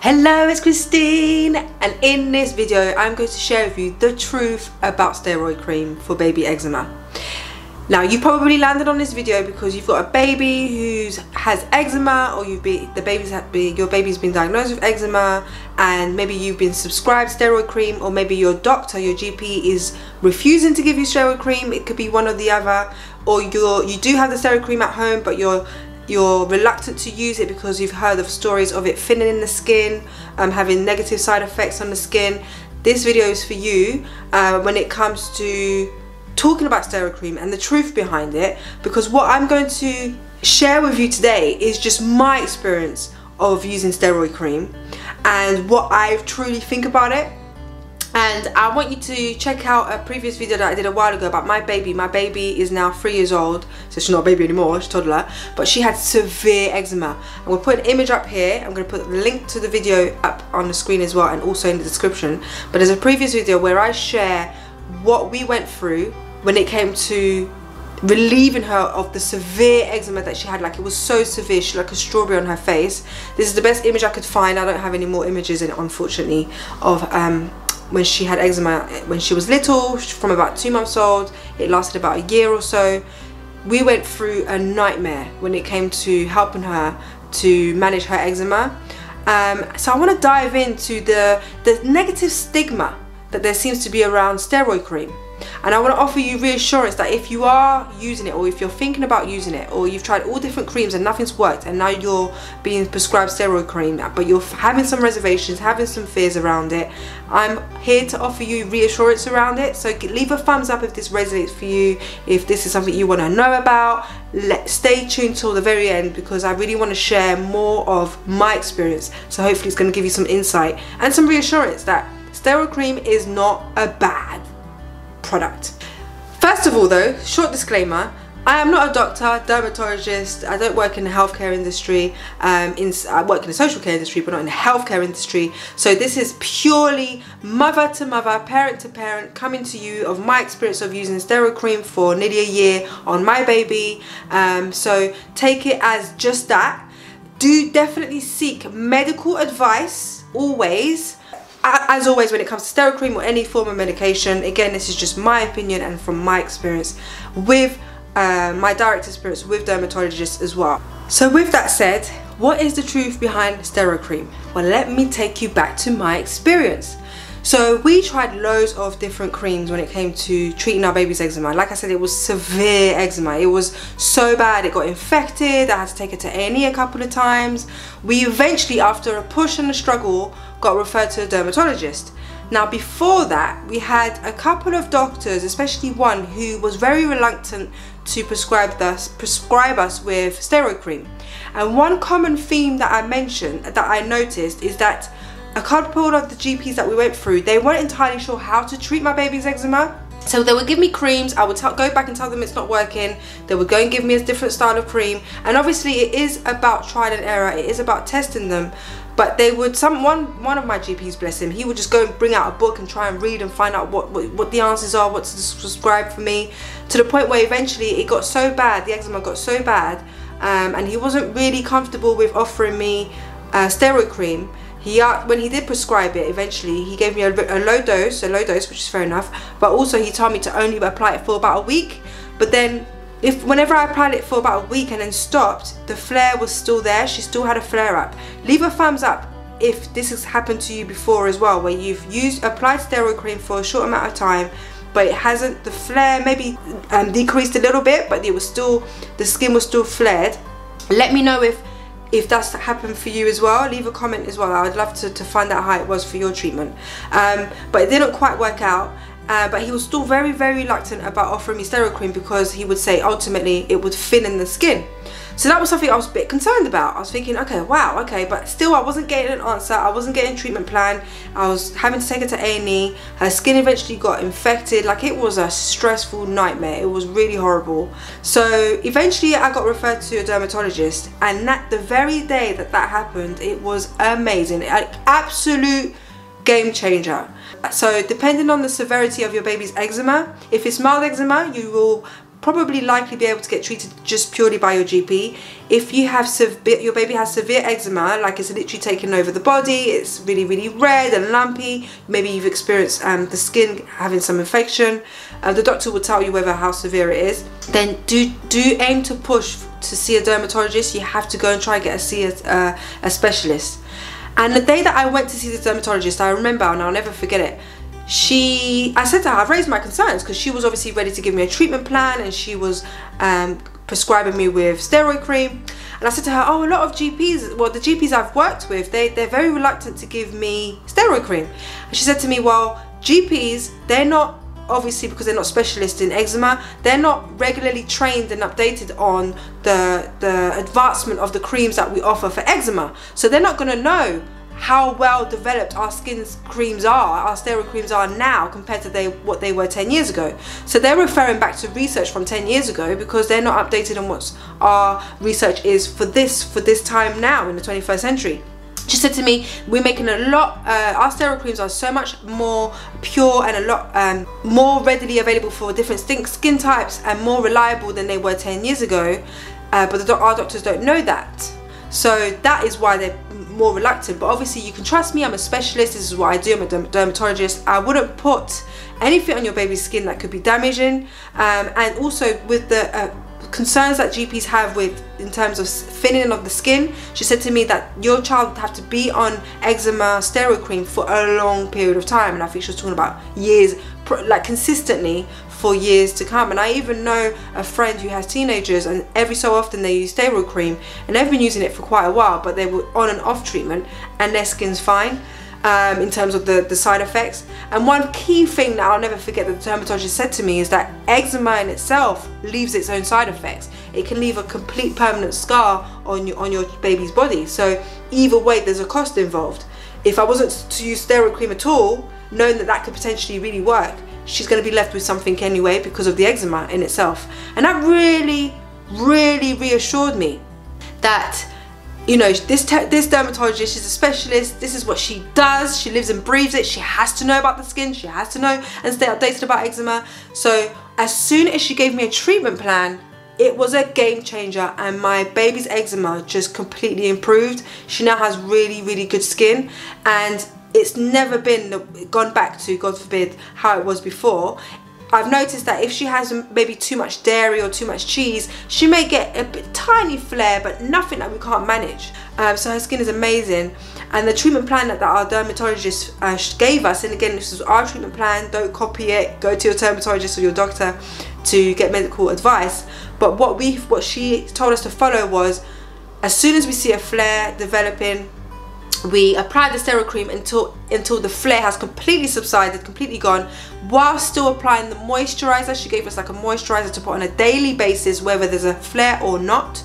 Hello, it's Christine, and in this video I'm going to share with you the truth about steroid cream for baby eczema. Now, you probably landed on this video because you've got a baby who has eczema, or your baby's been diagnosed with eczema, and maybe you've been prescribed steroid cream, or maybe your doctor, your GP, is refusing to give you steroid cream. It could be one or the other, or you do have the steroid cream at home, but you're reluctant to use it because you've heard of stories of it thinning in the skin, having negative side effects on the skin. This video is for you when it comes to talking about steroid cream and the truth behind it, because what I'm going to share with you today is just my experience of using steroid cream and what I truly think about it. And I want you to check out a previous video that I did a while ago about my baby. My baby is now 3 years old, so she's not a baby anymore, she's a toddler, but she had severe eczema. I'm going to put an image up here. I'm going to put the link to the video up on the screen as well, and also in the description. But there's a previous video where I share what we went through when it came to relieving her of the severe eczema that she had. Like, it was so severe, she had like a strawberry on her face. This is the best image I could find. I don't have any more images in it, unfortunately, of when she had eczema when she was little, from about 2 months old. It lasted about a year or so. We went through a nightmare when it came to helping her to manage her eczema. So I want to dive into the negative stigma that there seems to be around steroid cream. And I want to offer you reassurance that if you are using it, or if you're thinking about using it, or you've tried all different creams and nothing's worked, and now you're being prescribed steroid cream, but you're having some reservations, having some fears around it, I'm here to offer you reassurance around it. So leave a thumbs up if this resonates for you, if this is something you want to know about. Stay tuned till the very end, because I really want to share more of my experience. So hopefully it's going to give you some insight and some reassurance that steroid cream is not a bad product. First of all though, short disclaimer, I am not a doctor, dermatologist. I don't work in the healthcare industry. I work in the social care industry, but not in the healthcare industry. So this is purely mother to mother, parent to parent, coming to you of my experience of using steroid cream for nearly a year on my baby. So take it as just that. Do definitely seek medical advice always. As always, when it comes to steroid cream or any form of medication, again, this is just my opinion and from my experience with my direct experience with dermatologists as well. So with that said, what is the truth behind steroid cream? Well, let me take you back to my experience. So we tried loads of different creams when it came to treating our baby's eczema. Like I said, it was severe eczema. It was so bad, it got infected. I had to take her to A&E a couple of times. We eventually, after a push and a struggle, got referred to a dermatologist. Now, before that, we had a couple of doctors, especially one who was very reluctant to prescribe us with steroid cream. And one common theme that I mentioned, that I noticed, is that a couple of the GPs that we went through, they weren't entirely sure how to treat my baby's eczema. So they would give me creams, I would go back and tell them it's not working. They would go and give me a different style of cream. And obviously it is about trial and error, it is about testing them. But they would, one of my GPs, bless him, he would just go and bring out a book and try and read and find out what the answers are, what to prescribe for me, to the point where eventually it got so bad, the eczema got so bad, and he wasn't really comfortable with offering me steroid cream. When he did prescribe it, eventually he gave me a low dose, which is fair enough, but also he told me to only apply it for about a week. But then whenever I applied it for about a week and then stopped, the flare was still there. She still had a flare up. Leave a thumbs up if this has happened to you before as well, where you've applied steroid cream for a short amount of time, but it hasn't, the flare maybe decreased a little bit, but it was still, the skin was still flared. Let me know if that's happened for you as well. Leave a comment as well. I would love to find out how it was for your treatment. But it didn't quite work out. But he was still very, very reluctant about offering me steroid cream, because he would say ultimately it would thin in the skin. So that was something I was a bit concerned about. I was thinking, okay, wow, okay, but still I wasn't getting an answer. I wasn't getting a treatment plan. I was having to take her to A&E. Her skin eventually got infected. Like, it was a stressful nightmare. It was really horrible. So eventually I got referred to a dermatologist, and the very day that happened, it was amazing. An absolute game changer. So depending on the severity of your baby's eczema, if it's mild eczema, you will probably likely be able to get treated just purely by your GP. If you have your baby has severe eczema, like it's literally taken over the body, it's really, really red and lumpy, maybe you've experienced the skin having some infection, the doctor will tell you how severe it is, then do aim to push to see a dermatologist. You have to go and try and see a specialist. And the day that I went to see the dermatologist, I remember, and I'll never forget it, I said to her, I've raised my concerns, because she was obviously ready to give me a treatment plan, and she was prescribing me with steroid cream. And I said to her, oh, a lot of GPs, well, the GPs I've worked with, they're very reluctant to give me steroid cream. And she said to me, well, GPs, they're not, obviously because they're not specialists in eczema, they're not regularly trained and updated on the advancement of the creams that we offer for eczema. So they're not going to know how well developed our skin's creams are, our steroid creams are now compared to what they were 10 years ago. So they're referring back to research from 10 years ago, because they're not updated on what our research is for this time now in the 21st century. She said to me, we're making a lot, our steroid creams are so much more pure and a lot more readily available for different skin types and more reliable than they were 10 years ago, but our doctors don't know that. So that is why they're more reluctant. But obviously you can trust me, I'm a specialist, this is what I do, I'm a dermatologist. I wouldn't put anything on your baby's skin that could be damaging, and also with the concerns that GPs have in terms of thinning of the skin. She said to me that your child would have to be on eczema steroid cream for a long period of time, and I think she was talking about years, like consistently for years to come. And I even know a friend who has teenagers, and every so often they use steroid cream, and they've been using it for quite a while, but they were on and off treatment and their skin's fine. In terms of the side effects. And one key thing that I'll never forget that the dermatologist said to me is that eczema in itself leaves its own side effects. It can leave a complete permanent scar on your baby's body. So either way, there's a cost involved. If I wasn't to use steroid cream at all, knowing that could potentially really work, she's going to be left with something anyway because of the eczema in itself. And that really, really reassured me that, you know, this dermatologist is a specialist, this is what she does, she lives and breathes it, she has to know about the skin, she has to know and stay updated about eczema. So as soon as she gave me a treatment plan, it was a game changer, and my baby's eczema just completely improved. She now has really, really good skin, and it's never gone back to, God forbid, how it was before. I've noticed that if she has maybe too much dairy or too much cheese, she may get a tiny flare, but nothing that we can't manage. So her skin is amazing. And the treatment plan that our dermatologist gave us, and again, this is our treatment plan, don't copy it, go to your dermatologist or your doctor to get medical advice. But what she told us to follow was, as soon as we see a flare developing, we apply the steroid cream until the flare has completely subsided, completely gone, while still applying the moisturizer. She gave us like a moisturizer to put on a daily basis, whether there's a flare or not.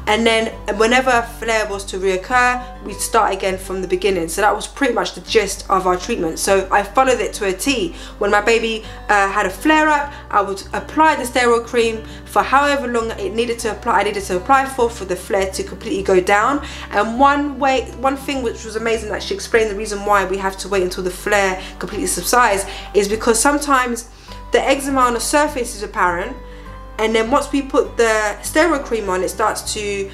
And then whenever a flare was to reoccur, we'd start again from the beginning. So that was pretty much the gist of our treatment. So I followed it to a T. When my baby had a flare up, I would apply the steroid cream for however long it needed to apply. I needed to apply for the flare to completely go down. And one thing which was amazing, that she explained the reason why we have to wait until the flare completely subsides, is because sometimes the eczema on the surface is apparent, and then once we put the steroid cream on, it starts to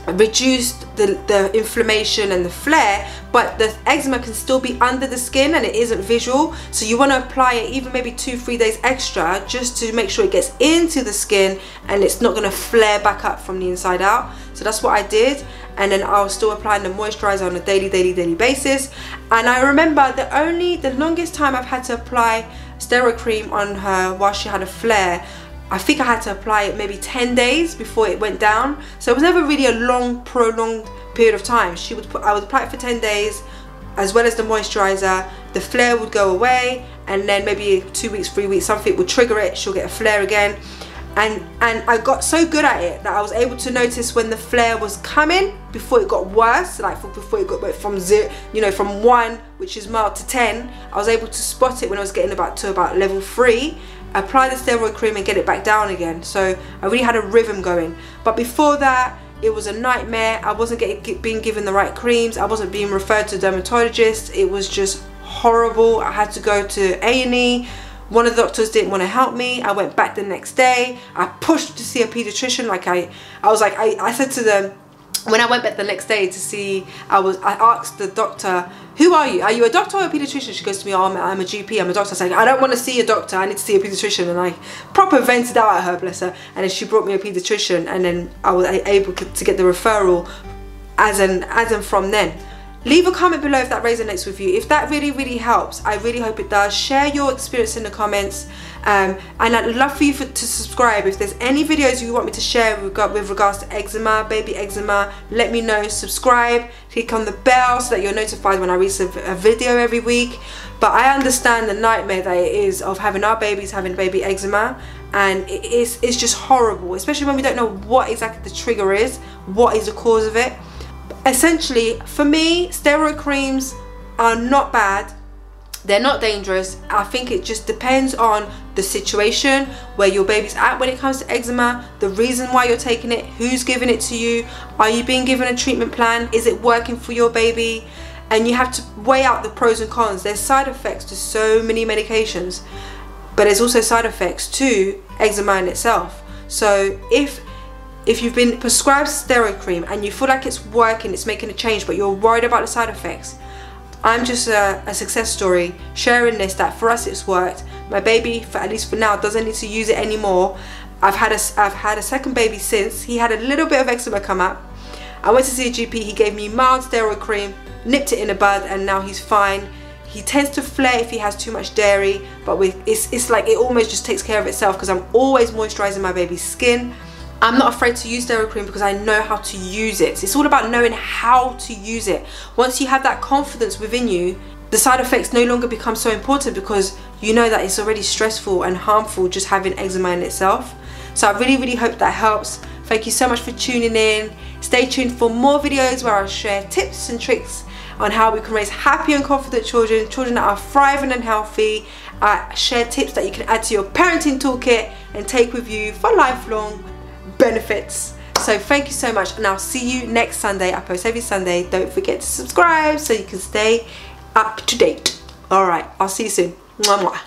reduce the inflammation and the flare, but the eczema can still be under the skin and it isn't visual. So you want to apply it even maybe 2-3 days extra, just to make sure it gets into the skin and it's not going to flare back up from the inside out. So that's what I did. And then I was still applying the moisturizer on a daily basis. And I remember the longest time I've had to apply steroid cream on her while she had a flare, I think I had to apply it maybe 10 days before it went down. So it was never really a long, prolonged period of time. I would apply it for 10 days, as well as the moisturizer. The flare would go away, and then maybe 2 weeks, 3 weeks, something would trigger it, she'll get a flare again. And I got so good at it that I was able to notice when the flare was coming before it got worse, like before it got from 0, you know, from 1, which is mild, to 10. I was able to spot it when I was getting to about level 3, apply the steroid cream and get it back down again. So I really had a rhythm going. But before that, it was a nightmare. I wasn't being given the right creams. I wasn't being referred to a dermatologist. It was just horrible. I had to go to A&E One of the doctors didn't want to help me. I went back the next day. I pushed to see a pediatrician. I said to them, when I went back the next day to see, I asked the doctor, who are you? Are you a doctor or a pediatrician? She goes to me, oh, I'm a GP, I'm a doctor. I said, I don't want to see a doctor, I need to see a pediatrician. And I proper vented out at her, bless her. And then she brought me a pediatrician, and then I was able to get the referral as and from then. Leave a comment below if that resonates with you. If that really helps, I really hope it does. Share your experience in the comments. And I'd love for you to subscribe. If there's any videos you want me to share with regards to eczema, baby eczema, let me know. Subscribe, click on the bell so that you're notified when I release a video every week. But I understand the nightmare that it is of having our babies having baby eczema, and it's just horrible, especially when we don't know what exactly the trigger is, what is the cause of it. Essentially, for me, steroid creams are not bad. They're not dangerous. I think it just depends on the situation, where your baby's at when it comes to eczema, the reason why you're taking it, who's giving it to you, are you being given a treatment plan, is it working for your baby? And you have to weigh out the pros and cons. There's side effects to so many medications, but there's also side effects to eczema in itself. So if you've been prescribed steroid cream and you feel like it's working, it's making a change, but you're worried about the side effects, I'm just a success story sharing this, that for us it's worked. My baby, at least for now, doesn't need to use it anymore. I've had a second baby since. He had a little bit of eczema come up. I went to see a GP, he gave me mild steroid cream, nipped it in the bud, and now he's fine. He tends to flare if he has too much dairy, but it's like it almost just takes care of itself because I'm always moisturizing my baby's skin. I'm not afraid to use steroid cream because I know how to use it. It's all about knowing how to use it. Once you have that confidence within you, the side effects no longer become so important because you know that it's already stressful and harmful just having eczema in itself. So I really hope that helps. Thank you so much for tuning in. Stay tuned for more videos where I'll share tips and tricks on how we can raise happy and confident children that are thriving and healthy. I share tips that you can add to your parenting toolkit and take with you for lifelong benefits. So thank you so much, and I'll see you next Sunday. I post every Sunday. Don't forget to subscribe so you can stay up to date. Alright, I'll see you soon. Mwah, mwah.